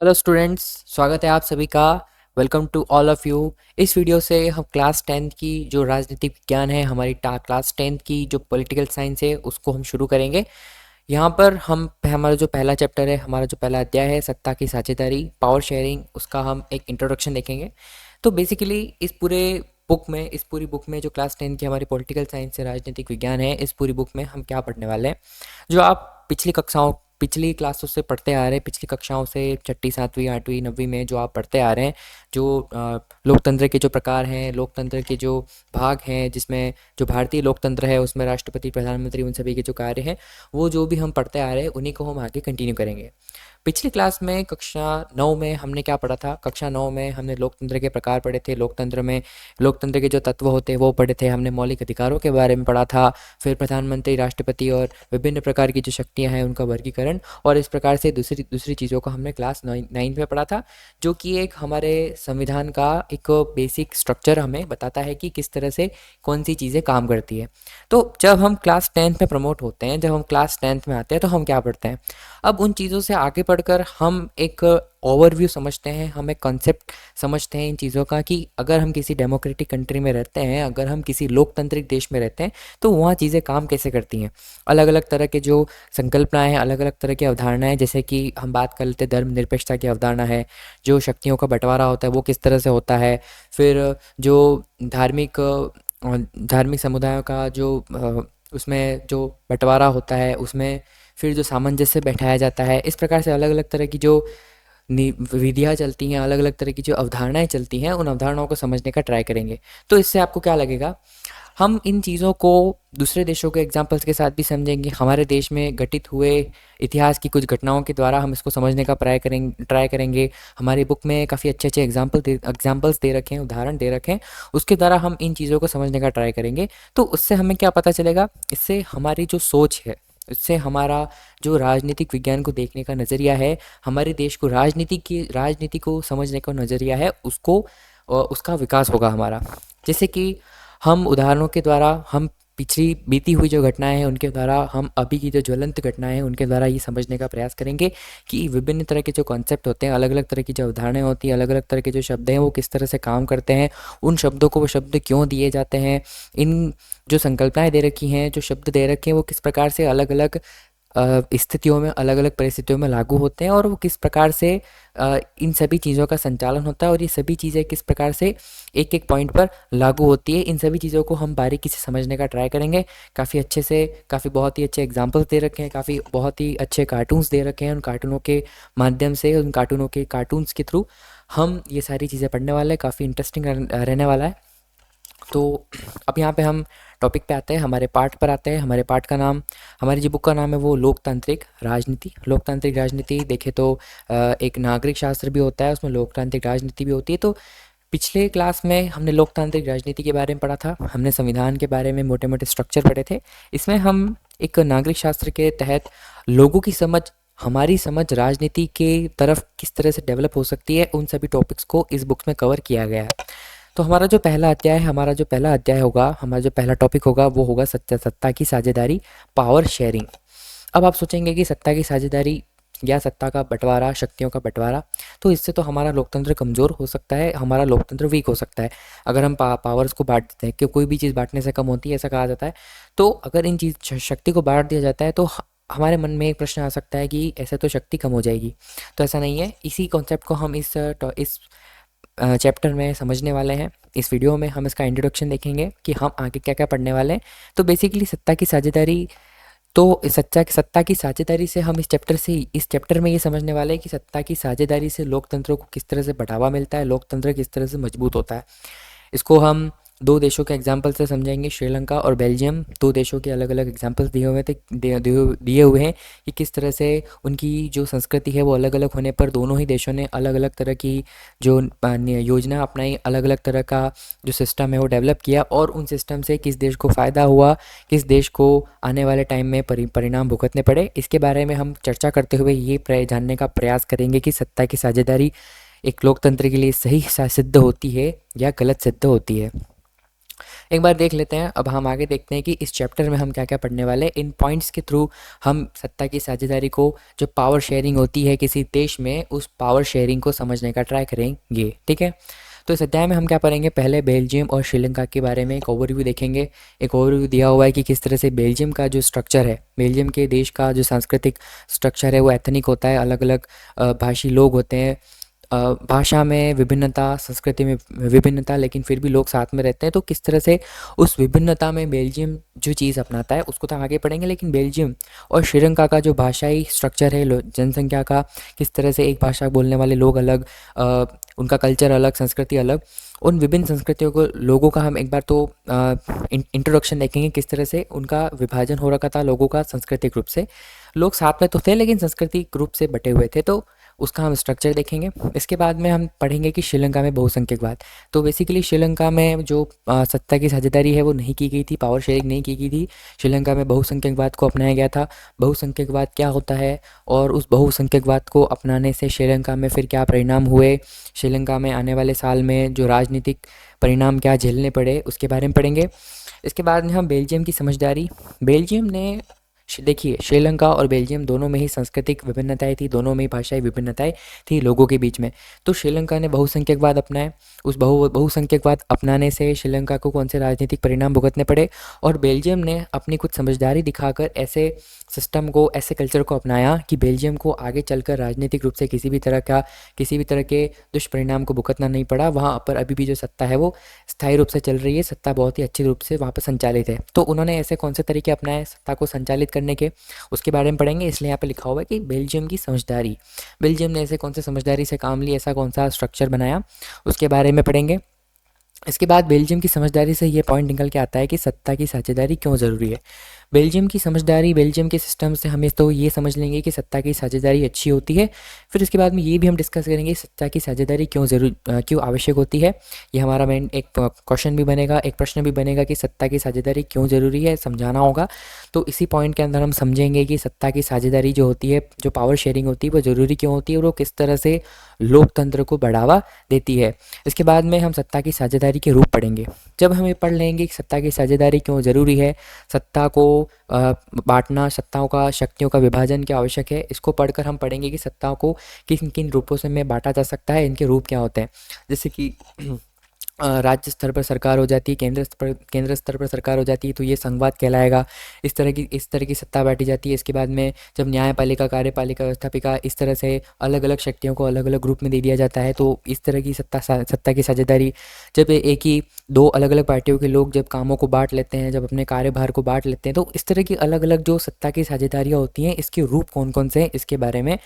Hello students, स्वागत है आप सभी का। Welcome to all of you. इस वीडियो से हम क्लास टेंथ की जो राजनीतिक विज्ञान है, हमारी क्लास टेंथ की जो पॉलिटिकल साइंस है, उसको हम शुरू करेंगे। यहाँ पर हम हमारा जो पहला चैप्टर है, हमारा जो पहला अध्याय है, सत्ता की साझेदारी, पावर शेयरिंग, उसका हम एक इंट्रोडक्शन देखेंगे। तो बेसिकली इस पूरी बुक में जो क्लास टेंथ की हमारी पॉलिटिकल साइंस से राजनीतिक विज्ञान है, इस पूरी बुक में हम क्या पढ़ने वाले हैं, जो आप पिछली क्लासों से पढ़ते आ रहे हैं, पिछली कक्षाओं से छठी सातवीं आठवीं नवीं में जो आप पढ़ते आ रहे हैं। जो लोकतंत्र के जो प्रकार हैं, लोकतंत्र के जो भाग हैं, जिसमें जो भारतीय लोकतंत्र है उसमें राष्ट्रपति, प्रधानमंत्री, उन सभी के जो कार्य हैं, वो जो भी हम पढ़ते आ रहे हैं उन्हीं को हम आगे कंटिन्यू करेंगे। पिछली क्लास में कक्षा 9 में हमने क्या पढ़ा था? कक्षा 9 में हमने लोकतंत्र के प्रकार पढ़े थे। लोकतंत्र के जो तत्व होते हैं वो पढ़े थे। हमने मौलिक अधिकारों के बारे में पढ़ा था। फिर प्रधानमंत्री, राष्ट्रपति और विभिन्न प्रकार की जो शक्तियां हैं उनका वर्गीकरण, और इस प्रकार से दूसरी दूसरी चीज़ों को हमने क्लास 9 में पढ़ा था, जो कि एक हमारे संविधान का एक बेसिक स्ट्रक्चर हमें बताता है कि किस तरह से कौन सी चीज़ें काम करती है। तो जब हम क्लास 10th में प्रमोट होते हैं, जब हम क्लास 10th में आते हैं, तो हम क्या पढ़ते हैं? अब उन चीज़ों से आगे पढ़कर हम एक ओवरव्यू समझते हैं, हम एक कॉन्सेप्ट समझते हैं इन चीज़ों का, कि अगर हम किसी डेमोक्रेटिक कंट्री में रहते हैं, अगर हम किसी लोकतांत्रिक देश में रहते हैं, तो वहाँ चीज़ें काम कैसे करती हैं। अलग अलग तरह के जो संकल्पनाएं हैं, अलग अलग तरह की अवधारणाएं, जैसे कि हम बात कर लेते हैं धर्मनिरपेक्षता की अवधारणा है, जो शक्तियों का बंटवारा होता है वो किस तरह से होता है। फिर जो धार्मिक समुदायों का जो उसमें जो बंटवारा होता है, उसमें फिर जो सामंजस्य बैठाया जाता है, इस प्रकार से अलग अलग तरह की जो विधियाँ चलती हैं, अलग अलग तरह की जो अवधारणाएं चलती हैं, उन अवधारणाओं को समझने का ट्राई करेंगे। तो इससे आपको क्या लगेगा? हम इन चीज़ों को दूसरे देशों के एग्जाम्पल्स के साथ भी समझेंगे। हमारे देश में घटित हुए इतिहास की कुछ घटनाओं के द्वारा हम इसको समझने का ट्राई करेंगे। हमारी बुक में काफ़ी अच्छे अच्छे एग्जाम्पल्स दे रखे हैं, उदाहरण दे रखे हैं, उसके द्वारा हम इन चीज़ों को समझने का ट्राई करेंगे। तो उससे हमें क्या पता चलेगा? इससे हमारी जो सोच है, इससे हमारा जो राजनीतिक विज्ञान को देखने का नज़रिया है, हमारे देश को राजनीति को समझने का नज़रिया है, उसका विकास होगा हमारा। जैसे कि हम उदाहरणों के द्वारा, हम पिछली बीती हुई जो घटनाएं हैं उनके द्वारा, हम अभी की जो ज्वलंत घटनाएं हैं उनके द्वारा ये समझने का प्रयास करेंगे कि विभिन्न तरह के जो कॉन्सेप्ट होते हैं, अलग अलग तरह की जो अवधारणाएं होती हैं, अलग अलग तरह के जो शब्द हैं वो किस तरह से काम करते हैं, उन शब्दों को वो शब्द क्यों दिए जाते हैं, इन जो संकल्पनाएं दे रखी हैं, जो शब्द दे रखे हैं, वो किस प्रकार से अलग अलग स्थितियों में, अलग अलग परिस्थितियों में लागू होते हैं, और वो किस प्रकार से इन सभी चीज़ों का संचालन होता है, और ये सभी चीज़ें किस प्रकार से एक एक पॉइंट पर लागू होती है। इन सभी चीज़ों को हम बारीकी से समझने का ट्राई करेंगे। काफ़ी अच्छे से, काफ़ी बहुत ही अच्छे एग्जाम्पल्स दे रखे हैं, काफ़ी बहुत ही अच्छे कार्टून्स दे रखे हैं। उन कार्टूनों के माध्यम से, उन कार्टून्स के थ्रू हम ये सारी चीज़ें पढ़ने वाले हैं। काफ़ी इंटरेस्टिंग रहने वाला है। तो अब यहाँ पे हम टॉपिक पे आते हैं, हमारे पाठ पर आते हैं। हमारे पाठ का नाम, हमारी जो बुक का नाम है वो लोकतांत्रिक राजनीति। लोकतांत्रिक राजनीति देखें तो एक नागरिक शास्त्र भी होता है, उसमें लोकतांत्रिक राजनीति भी होती है। तो पिछले क्लास में हमने लोकतांत्रिक राजनीति के बारे में पढ़ा था, हमने संविधान के बारे में मोटे मोटे स्ट्रक्चर पढ़े थे। इसमें हम एक नागरिक शास्त्र के तहत लोगों की समझ, हमारी समझ राजनीति के तरफ किस तरह से डेवलप हो सकती है, उन सभी टॉपिक्स को इस बुक में कवर किया गया है। तो हमारा जो पहला अध्याय होगा, हमारा जो पहला टॉपिक होगा वो होगा सत्ता की साझेदारी, पावर शेयरिंग। अब आप सोचेंगे कि सत्ता की साझेदारी या सत्ता का बंटवारा, शक्तियों का बंटवारा, तो इससे तो हमारा लोकतंत्र कमज़ोर हो सकता है, हमारा लोकतंत्र वीक हो सकता है। अगर हम पावर्स को बांट देते हैं, कि कोई भी चीज़ बांटने से कम होती है, ऐसा कहा जाता है। तो अगर इन चीज़ शक्ति को बांट दिया जाता है, तो हमारे मन में एक प्रश्न आ सकता है कि ऐसे तो शक्ति कम हो जाएगी। तो ऐसा नहीं है। इसी कॉन्सेप्ट को हम इस चैप्टर में समझने वाले हैं। इस वीडियो में हम इसका इंट्रोडक्शन देखेंगे कि हम आगे क्या क्या पढ़ने वाले हैं। तो बेसिकली सत्ता की साझेदारी, तो सत्ता की साझेदारी से हम इस चैप्टर में ये समझने वाले हैं कि सत्ता की साझेदारी से लोकतंत्र को किस तरह से बढ़ावा मिलता है, लोकतंत्र किस तरह से मजबूत होता है। इसको हम दो देशों के एग्जाम्पल से समझेंगे, श्रीलंका और बेल्जियम। दो देशों के अलग अलग एग्जाम्पल्स दिए हुए हैं कि किस तरह से उनकी जो संस्कृति है वो अलग अलग होने पर दोनों ही देशों ने अलग अलग तरह की जो योजना अपनाई, अलग अलग तरह का जो सिस्टम है वो डेवलप किया, और उन सिस्टम से किस देश को फ़ायदा हुआ, किस देश को आने वाले टाइम में परिणाम भुगतने पड़े। इसके बारे में हम चर्चा करते हुए ये जानने का प्रयास करेंगे कि सत्ता की साझेदारी एक लोकतंत्र के लिए सही सिद्ध होती है या गलत सिद्ध होती है। एक बार देख लेते हैं। अब हम आगे देखते हैं कि इस चैप्टर में हम क्या क्या पढ़ने वाले हैं। इन पॉइंट्स के थ्रू हम सत्ता की साझेदारी को, जो पावर शेयरिंग होती है किसी देश में, उस पावर शेयरिंग को समझने का ट्राई करेंगे। ठीक है, तो इस अध्याय में हम क्या पढ़ेंगे, पहले बेल्जियम और श्रीलंका के बारे में एक ओवरव्यू देखेंगे। एक ओवरव्यू दिया हुआ है कि किस तरह से बेल्जियम का जो स्ट्रक्चर है, बेल्जियम के देश का जो सांस्कृतिक स्ट्रक्चर है वो एथनिक होता है, अलग अलग भाषी लोग होते हैं। भाषा में विभिन्नता, संस्कृति में विभिन्नता, लेकिन फिर भी लोग साथ में रहते हैं। तो किस तरह से उस विभिन्नता में बेल्जियम जो चीज़ अपनाता है उसको तो आगे पढ़ेंगे, लेकिन बेल्जियम और श्रीलंका का जो भाषाई स्ट्रक्चर है, जनसंख्या का, किस तरह से एक भाषा बोलने वाले लोग अलग, उनका कल्चर अलग, संस्कृति अलग, उन विभिन्न संस्कृतियों को, लोगों का हम एक बार तो इंट्रोडक्शन देखेंगे, किस तरह से उनका विभाजन हो रखा था लोगों का सांस्कृतिक रूप से। लोग साथ में तो थे लेकिन सांस्कृतिक रूप से बटे हुए थे, तो उसका हम स्ट्रक्चर देखेंगे। इसके बाद में हम पढ़ेंगे कि श्रीलंका में बहुसंख्यकवाद। तो बेसिकली श्रीलंका में जो सत्ता की साझेदारी है वो नहीं की गई थी, पावर शेयरिंग नहीं की गई थी। श्रीलंका में बहुसंख्यकवाद को अपनाया गया था। बहुसंख्यकवाद क्या होता है और उस बहुसंख्यकवाद को अपनाने से श्रीलंका में फिर क्या परिणाम हुए, श्रीलंका में आने वाले साल में जो राजनीतिक परिणाम क्या झेलने पड़े, उसके बारे में पढ़ेंगे। इसके बाद में हम बेल्जियम की समझदारी। बेल्जियम ने, देखिए, श्रीलंका और बेल्जियम दोनों में ही सांस्कृतिक विभिन्नताएं थी, दोनों में ही भाषाई विभिन्नताएं थी लोगों के बीच में। तो श्रीलंका ने बहुसंख्यकवाद अपनाए। उस बहुसंख्यकवाद अपनाने से श्रीलंका को कौन से राजनीतिक परिणाम भुगतने पड़े, और बेल्जियम ने अपनी कुछ समझदारी दिखाकर ऐसे सिस्टम को, ऐसे कल्चर को अपनाया कि बेल्जियम को आगे चलकर राजनीतिक रूप से किसी भी तरह के दुष्परिणाम को भुगतना नहीं पड़ा। वहाँ पर अभी भी जो सत्ता है वो स्थायी रूप से चल रही है, सत्ता बहुत ही अच्छी रूप से वहाँ पर संचालित है। तो उन्होंने ऐसे कौन से तरीके अपनाए सत्ता को संचालित करने के, उसके बारे में पढ़ेंगे। इसलिए यहाँ पे लिखा हुआ है कि बेल्जियम की समझदारी, बेल्जियम ने ऐसे कौन से समझदारी से काम लिया, ऐसा कौन सा स्ट्रक्चर बनाया, उसके बारे में पढ़ेंगे। इसके बाद बेल्जियम की समझदारी से ये पॉइंट निकल के आता है कि सत्ता की साझेदारी क्यों ज़रूरी है। बेल्जियम की समझदारी, बेल्जियम के सिस्टम से हमें तो ये समझ लेंगे कि सत्ता की साझेदारी अच्छी होती है। फिर उसके बाद में ये भी हम डिस्कस करेंगे सत्ता की साझेदारी क्यों आवश्यक होती है। ये हमारा मेन एक क्वेश्चन भी बनेगा, एक प्रश्न भी बनेगा कि सत्ता की साझेदारी क्यों ज़रूरी है, समझाना होगा। तो इसी पॉइंट के अंदर हम समझेंगे कि सत्ता की साझेदारी जो होती है, जो पावर शेयरिंग होती है, वो ज़रूरी क्यों होती है और वो किस तरह से लोकतंत्र को बढ़ावा देती है। इसके बाद में हम सत्ता की साझेदारी के रूप पढ़ेंगे। जब हम ये पढ़ लेंगे कि सत्ता की साझेदारी क्यों ज़रूरी है, सत्ता को बांटना, सत्ताओं का, शक्तियों का विभाजन क्या आवश्यक है, इसको पढ़कर हम पढ़ेंगे कि सत्ताओं को किन किन रूपों से में बांटा जा सकता है, इनके रूप क्या होते हैं। जैसे कि राज्य स्तर पर सरकार हो जाती है, केंद्र स्तर पर सरकार हो जाती है, तो ये संघवाद कहलाएगा। इस तरह की सत्ता बांटी जाती है। इसके बाद में जब न्यायपालिका, कार्यपालिका, व्यवस्थापिका, इस तरह से अलग अलग शक्तियों को अलग अलग ग्रुप में दे दिया जाता है, तो इस तरह की सत्ता की साझेदारी, जब एक ही दो अलग अलग पार्टियों के लोग जब कामों को बांट लेते हैं, जब अपने कार्यभार को बांट लेते हैं, तो इस तरह की अलग अलग जो सत्ता की साझेदारियाँ होती हैं, इसके रूप कौन कौन से हैं, इसके बारे में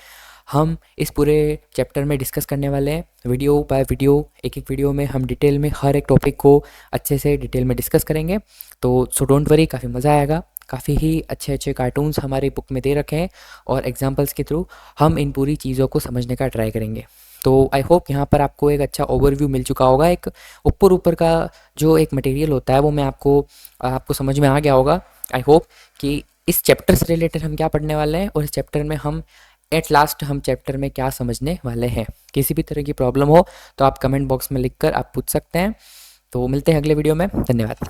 हम इस पूरे चैप्टर में डिस्कस करने वाले हैं। वीडियो बाय वीडियो, एक एक वीडियो में हम डिटेल में हर एक टॉपिक को अच्छे से डिटेल में डिस्कस करेंगे। तो सो डोंट वरी, काफ़ी मज़ा आएगा। काफ़ी ही अच्छे अच्छे कार्टून्स हमारे बुक में दे रखे हैं और एग्जांपल्स के थ्रू हम इन पूरी चीज़ों को समझने का ट्राई करेंगे। तो आई होप यहाँ पर आपको एक अच्छा ओवरव्यू मिल चुका होगा। एक ऊपर का जो एक मटेरियल होता है वो मैं आपको समझ में आ गया होगा। आई होप कि इस चैप्टर से रिलेटेड हम क्या पढ़ने वाले हैं और इस चैप्टर में हम एट लास्ट हम चैप्टर में क्या समझने वाले हैं। किसी भी तरह की प्रॉब्लम हो तो आप कमेंट बॉक्स में लिखकर आप पूछ सकते हैं। तो मिलते हैं अगले वीडियो में। धन्यवाद।